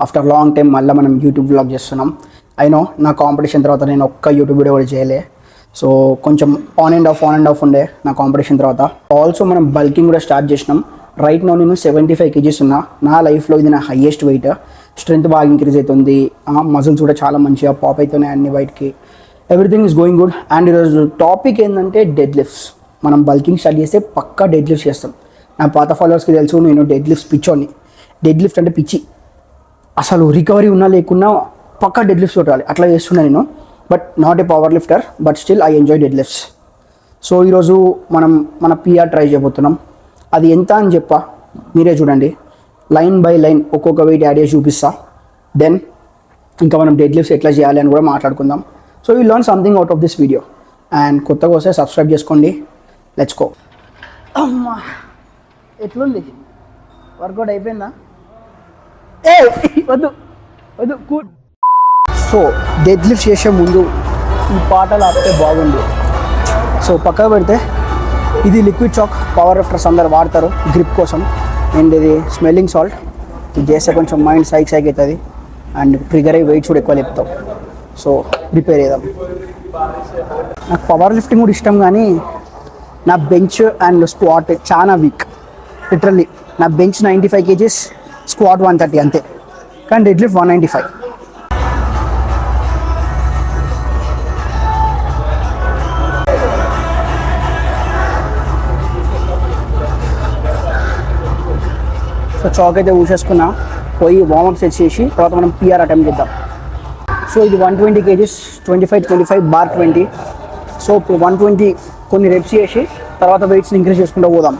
After long time మళ్ళీ మనం YouTube vlog చేస్తున్నాం. అయినో నా కాంపిటీషన్ తర్వాత నేను ఒక్క యూట్యూబ్ వీడియో కూడా చేయలే. సో కొంచెం ఆన్ అండ్ ఆఫ్ ఉండే నా కాంపిటీషన్ తర్వాత. ఆల్సో మనం బల్కింగ్ కూడా స్టార్ట్ చేసినాం. రైట్ నో నేను 75 kgs ఉన్నా. నా లైఫ్లో ఇది నా హైయెస్ట్ వెయిట్. స్ట్రెంత్ బాగా ఇంక్రీజ్ అవుతుంది, మజిల్స్ కూడా చాలా మంచిగా పాప్ అవుతున్నాయి అన్ని బయటికి. Everything is going good. And ఈరోజు టాపిక్ ఏంటంటే డెడ్ లిఫ్ట్స్. మనం బల్కింగ్ స్టార్ట్ చేస్తే పక్కా డెడ్ లిఫ్ట్స్ చేస్తాం. నా పాత ఫాలోవర్స్కి తెలుసు, నేను డెడ్ లిఫ్ట్స్ పిచ్చోని. డెడ్ లిఫ్ట్ అంటే పిచ్చి, అసలు రికవరీ ఉన్నా లేకున్నా పక్కా డెడ్ లిఫ్ట్స్ కొట్టాలి, అట్లా చేస్తున్నా నేను. But not a power lifter, but still I enjoy dead lifts. So ఈరోజు మనం మన పిఆర్ ట్రై చేయబోతున్నాం. అది ఎంత అని చెప్పా మీరే చూడండి. లైన్ బై లైన్ ఒక్కొక్క వెయిట్ యాడ్ చేసి చూపిస్తా. దెన్ ఇంకా మనం డెడ్ లిఫ్ట్స్ ఎట్లా చేయాలి అని కూడా మాట్లాడుకుందాం. So you learn something out of this video. And కొత్తగా వస్తే సబ్స్క్రైబ్ చేసుకోండి. Let's go. అమ్మా ఎట్లుంది? వర్కౌట్ అయిపోయిందా? ఏ వద్దు వద్దు కూల్. సో డెడ్ లిఫ్ట్ చేసే ముందు ఈ పాటలు ఆపితే బాగుంది. సో పక్కకు పెడితే ఇది లిక్విడ్ చాక్, పవర్ లిఫ్టర్స్ అందరు వాడతారు గ్రిప్ కోసం. అండ్ ఇది స్మెల్లింగ్ సాల్ట్. ఇది చేస్తే కొంచెం మైండ్ సైక్ అవుతుంది అండ్ ట్రిగర్ అయ్యి వెయిట్స్ కూడా ఎక్కువ లేపుతాం. సో ప్రిపేర్ చేద్దాం. నాకు పవర్ లిఫ్టింగ్ కూడా ఇష్టం, కానీ నా బెంచ్ అండ్ స్క్వాట్ చాలా వీక్. లిటరల్లీ నా బెంచ్ 95 kgs, స్క్వాట్ 130 అంతే. కానీ డెడ్ లిఫ్ట్ 195. సో చాక్ అయితే ఊసేసుకున్నా. పోయి వార్మప్ సెట్ చేసి తర్వాత మనం పిఆర్ అటెంప్ట్ చేద్దాం. సో ఇది 120 kgs, 25 బార్ 20. సో ఇప్పుడు 120 కొన్ని రెప్స్ చేసి తర్వాత వెయిట్స్ని ఇంక్రీజ్ చేసుకుంటూ పోదాం.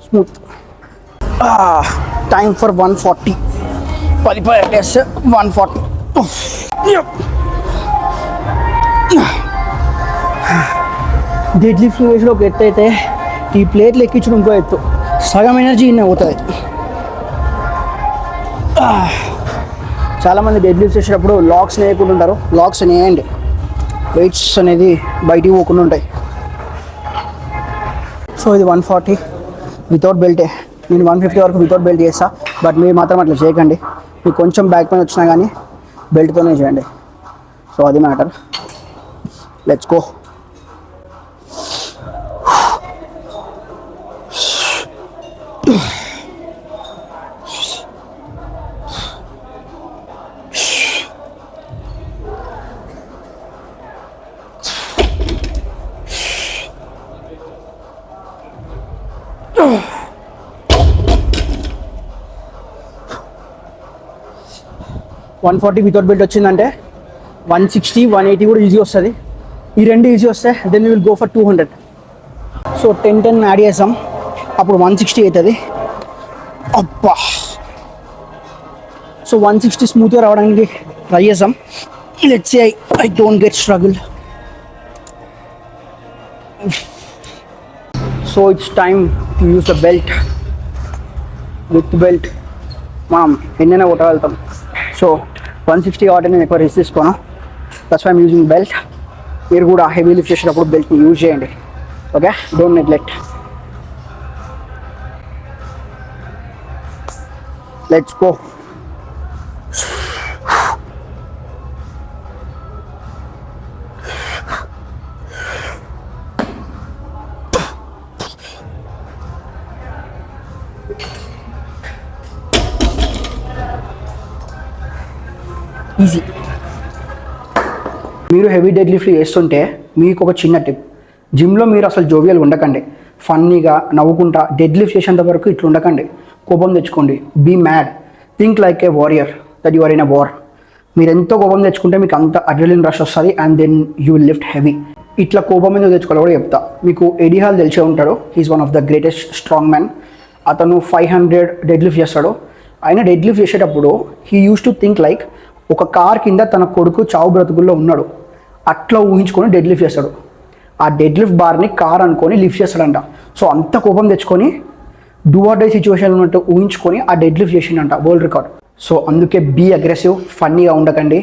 Smooth. Time for 140. 10 days 140. Dead lift వేసిన ఒక ఎత్తు అయితే ఈ ప్లేట్లు ఎక్కించడం ఇంకో ఎత్తు. సగం ఎనర్జీ ఇన్నే పోతుంది. చాలామంది డెడ్ లిఫ్ట్ చేసేటప్పుడు లాక్స్ వేయకుండా ఉంటారు. లాక్స్ వేయండి, వెయిట్స్ అనేది బయటికి పోకుండా ఉంటాయి. సో ఇది 140 వితౌట్ బెల్టే. నేను 150 వరకు వితౌట్ బెల్ట్ చేస్తా. బట్ మీరు మాత్రం అట్లా చేయకండి. మీకు కొంచెం బ్యాక్ పెయిన్ వచ్చినా కానీ బెల్ట్తోనే చేయండి. సో అది matter. Let's go. One 140 without belt వచ్చిందంటే 160, 180 కూడా ఈజీ వస్తుంది. ఈ రెండు ఈజీ వస్తే then will go for 200. So 10 add చేసాం, అప్పుడు 160 అవుతుంది. అబ్బా. సో 160 స్మూత్గా రావడానికి ట్రై చేసాం. Let's say I don't get struggle. So it's time to use the belt. With belt మనం ఎన్నైనా కొట్టగలుగుతాం. సో 160 కాబట్టి నేను ఎక్కువ రిస్క్ తీసుకోను. That's why I'm using belt. మీరు కూడా హెవీ లిఫ్ట్ చేసేటప్పుడు బెల్ట్ని యూజ్ చేయండి. Okay, don't neglect. Let's go. Easy. మీరు హెవీ డెడ్ లిఫ్ట్ చేస్తుంటే మీకు ఒక చిన్న టిప్. జిమ్లో మీరు అసలు జోవియల్ ఉండకండి. ఫన్నీగా నవ్వుకుంటా డెడ్ లిఫ్ట్ చేసేంత వరకు ఇట్లా ఉండకండి. కోపం తెచ్చుకోండి. Be mad. Think like a warrior that you are in a war. మీరు ఎంతో కోపం తెచ్చుకుంటే మీకు అంత అడ్రినలిన్ రష్ వస్తుంది and then you will lift heavy. ఇట్లా కోపం మీద తెచ్చుకోవాలి కూడా చెప్తా. మీకు ఎడీ హాల్ తెలిసే ఉంటాడు. He is one of the greatest strong man. అతను 500 డెడ్ లిఫ్ట్ చేస్తాడు. ఆయన డెడ్ లిఫ్ట్ చేసేటప్పుడు he use to think like ఒక కార్ కింద తన కొడుకు చావు బ్రతుకుల్లో ఉన్నాడు, అట్లా ఊహించుకొని డెడ్ లిఫ్ట్ చేస్తాడు. ఆ డెడ్ లిఫ్ట్ బార్ని కార్ అనుకొని లిఫ్ట్ చేస్తాడంట. సో అంత కోపం తెచ్చుకొని డూ ఆర్ డై సిచ్యువేషన్ ఉన్నట్టు ఊహించుకొని ఆ డెడ్ లిఫ్ట్ చేసిండంట, వరల్డ్ రికార్డ్. సో అందుకే బీ అగ్రెసివ్, ఫన్నీగా ఉండకండి,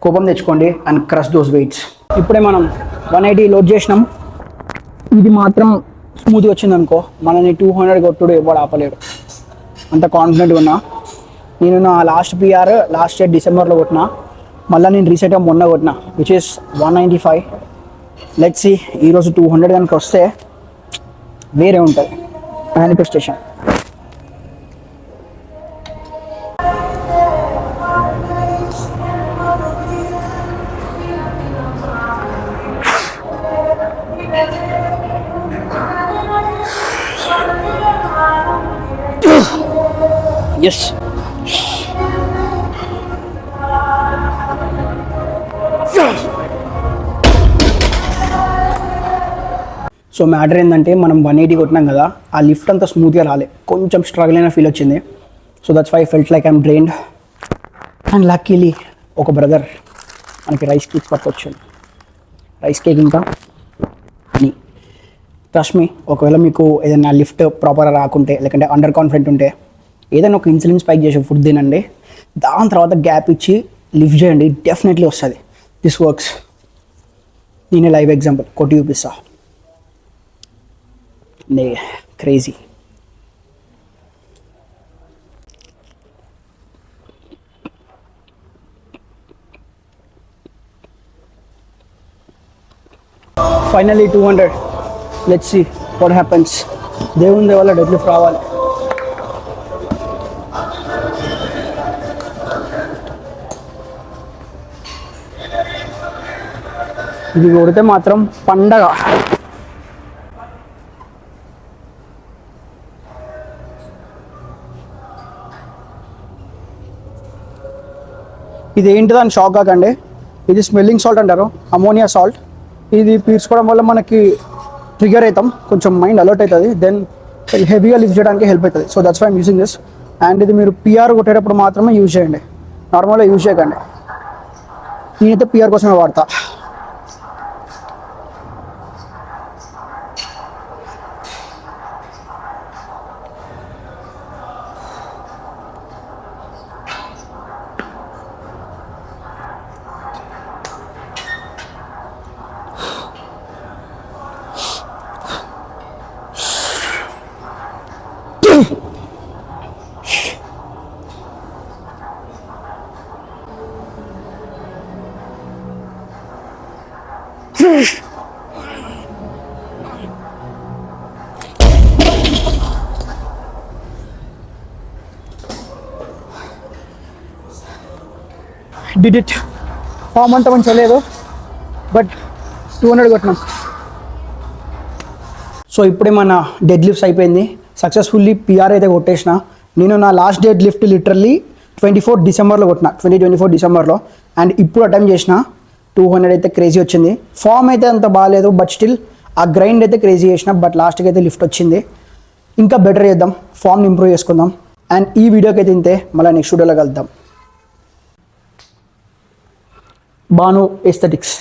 కోపం తెచ్చుకోండి అండ్ క్రష్ దోస్ వెయిట్స్. ఇప్పుడే మనం 180 లోడ్ చేసినాం. ఇది మాత్రం స్మూత్గా వచ్చింది అనుకో, మనని 200 కొట్టుడు ఎవడు ఆపలేడు, అంత కాన్ఫిడెంట్గా ఉన్నా. నేను నా లాస్ట్ పిఆర్ లాస్ట్ ఇయర్ డిసెంబర్లో కొట్టినా, మళ్ళీ నేను రీసెంట్గా మొన్న కొట్టిన, విచ్ ఇస్ 195. లెట్స్ సీ ఈరోజు 200 కనుక వస్తే వేరే ఉంటుంది మేనిఫెస్టేషన్. ఎస్, సో మ్యాటర్ ఏంటంటే మనం 180 కొట్టినాం కదా, ఆ లిఫ్ట్ అంతా స్మూత్గా రాలే, కొంచెం స్ట్రగుల్ అయిన ఫీల్ వచ్చింది. So that's why I felt like I'm drained. And luckily ఒక బ్రదర్ మనకి రైస్ కేక్స్ పట్టుకొచ్చాడు. రైస్ కేక్ ఇంకా అని ట్రస్ట్ మీ, ఒకవేళ మీకు ఏదైనా లిఫ్ట్ ప్రాపర్గా రాకుంటే, లేకంటే అండర్ కాన్ఫిడెంట్ ఉంటే, ఏదైనా ఒక ఇన్సులిన్ స్పైక్ చేసే ఫుడ్ తినండి, దాని తర్వాత గ్యాప్ ఇచ్చి లిఫ్ట్ చేయండి, డెఫినెట్లీ వస్తుంది. This works. నేనే లైవ్ ఎగ్జాంపుల్ కొట్టి చూపిస్తా. నే crazy. Finally 200. Let's see what happens. దేవుని వల్ల డెడ్ లిఫ్ట్ రావాలి. ఇది కొడితే మాత్రం పండగ. ఇది ఏంటిదో అని షాక్ కాకండి, ఇది స్మెల్లింగ్ సాల్ట్ అంటారు, అమోనియా సాల్ట్. ఇది పీల్చుకోవడం వల్ల మనకి ట్రిగర్ అవుతాం, కొంచెం మైండ్ అలర్ట్ అవుతుంది, దెన్ హెవీగా లిఫ్ట్ చేయడానికి హెల్ప్ అవుతుంది. So that's why I'm using this. And ఇది మీరు పిఆర్ కొట్టేటప్పుడు మాత్రమే యూజ్ చేయండి, నార్మల్గా యూజ్ చేయకండి. నేనైతే పిఆర్ కోసమే వాడతా. Did it. ఫామ్ అంతా మంచిగా లేదు, బట్ 200 కొట్టినాం. సో ఇప్పుడే మన డెడ్ లిఫ్ట్స్ అయిపోయింది, సక్సెస్ఫుల్లీ పిఆర్ అయితే కొట్టేసిన. నేను నా లాస్ట్ డెడ్ లిఫ్ట్ లిటరల్లీ 24 డిసెంబర్లో కొట్టిన, 2024 డిసెంబర్లో. అండ్ ఇప్పుడు అటెంప్ట్ చేసిన 200 అయితే క్రేజీ వచ్చింది. ఫామ్ అయితే అంత బాగాలేదు, బట్ స్టిల్ ఆ గ్రైండ్ అయితే క్రేజీ చేసిన, బట్ లాస్ట్కి అయితే లిఫ్ట్ వచ్చింది. ఇంకా బెటర్ చేద్దాం, ఫామ్ని ఇంప్రూవ్ చేసుకుందాం. అండ్ ఈ వీడియోకి అయితే ఇంతే, మళ్ళీ నెక్స్ట్ వీడియోలో కలుద్దాం. బాను ఎస్థెటిక్స్.